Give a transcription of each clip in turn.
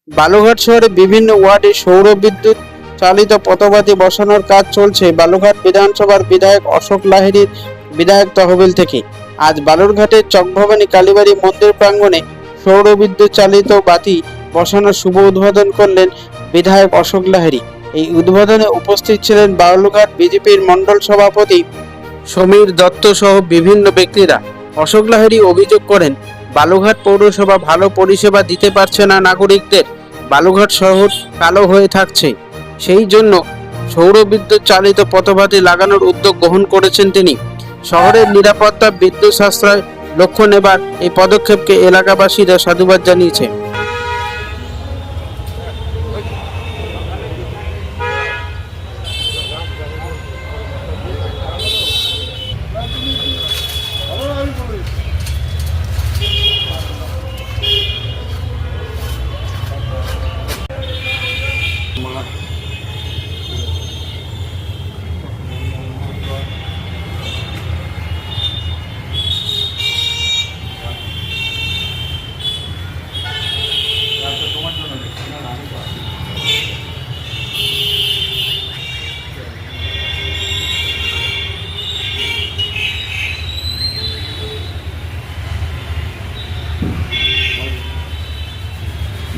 বালুঘাট শহরে বিভিন্ন ওয়ার্ডে সৌর বিদ্যুৎ চালিত পথবাতি বসানোর কাজ চলছে বালুঘাট বিধানসভার বিধায়ক অশোক লাহিড়ীর বিধায়ক তহবিল থেকে। আজ বালুরঘাটের চকভবানী কালীবাড়ি মন্দির প্রাঙ্গণে সৌর বিদ্যুৎ চালিত বাতি বসানোর শুভ উদ্বোধন করলেন বিধায়ক অশোক লাহিড়ী। এই উদ্বোধনে উপস্থিত ছিলেন বালুরঘাট বিজেপির মণ্ডল সভাপতি সমীর দত্ত সহ বিভিন্ন ব্যক্তিরা। অশোক লাহিড়ী অভিযোগ করেন, বালুঘাট পৌরসভা ভালো পরিষেবা দিতে পারছে না নাগরিকদের, বালুঘাট শহর কালো হয়ে থাকছে। সেই জন্য সৌর বিদ্যুৎ চালিত পথবাতি লাগানোর উদ্যোগ গ্রহণ করেছেন তিনি। শহরের নিরাপত্তা, বিদ্যুৎ সাশ্রয় লক্ষ্য নেবার এই পদক্ষেপকে এলাকাবাসীরা সাধুবাদ জানিয়েছে।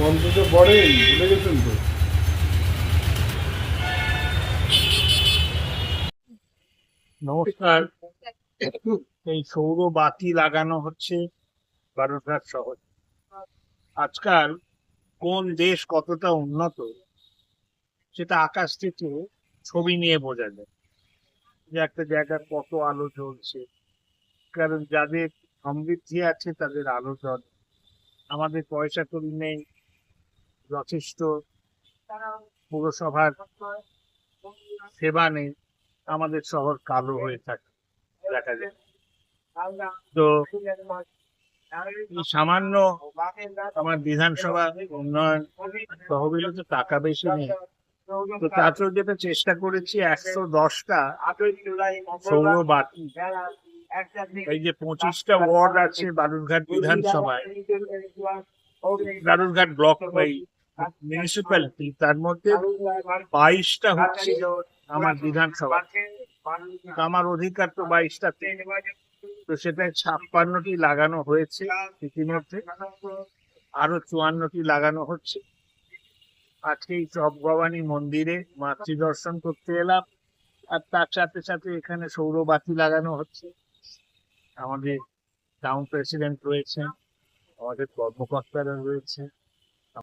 মন্ত্র তো পড়েন, ভুলে গেছেন তো। নমস্কার। এই সৌর বাতি লাগানো হচ্ছে বালুরঘাট শহর। আজকাল কোন দেশ কতটা উন্নত সেটা আকাশ থেকে ছবি নিয়ে বোঝা যায়, যে একটা জায়গার কত আলো জ্বলছে। কারণ যাদের সমৃদ্ধি আছে তাদের আলো জ্বলে, আমাদের পয়সা করি নেই, যথেষ্ট পৌরসভার সেবা নেই, আমাদের শহর কালো হয়ে থাকে দেখা যায়। তো এই সামান্য আমার বিধানসভা উন্নয়ন তহবিলে তো টাকা বেশি নেই, তো তাতেও যেটা চেষ্টা করেছি 110টা সৌর বাতি, এই যে 25টা ওয়ার্ড আছে বালুরঘাট বিধানসভায়, বালুরঘাট ব্লক মিউনিসিপ্যালিটি, তার মধ্যে 22টা হচ্ছে আমার বিধানসভা। আমার অধিকার তো 22টাতে, তো সেটায় 56টি লাগানো হয়েছে ইতিমধ্যে, আরো 54টি লাগানো হচ্ছে। আজকে এই চকভবানী মন্দিরে মাতৃ দর্শন করতে এলাম, আর তার সাথে সাথে এখানে সৌর বাতি লাগানো হচ্ছে। আমাদের টাউন প্রেসিডেন্ট রয়েছেন, আমাদের কর্মকর্তারা রয়েছে,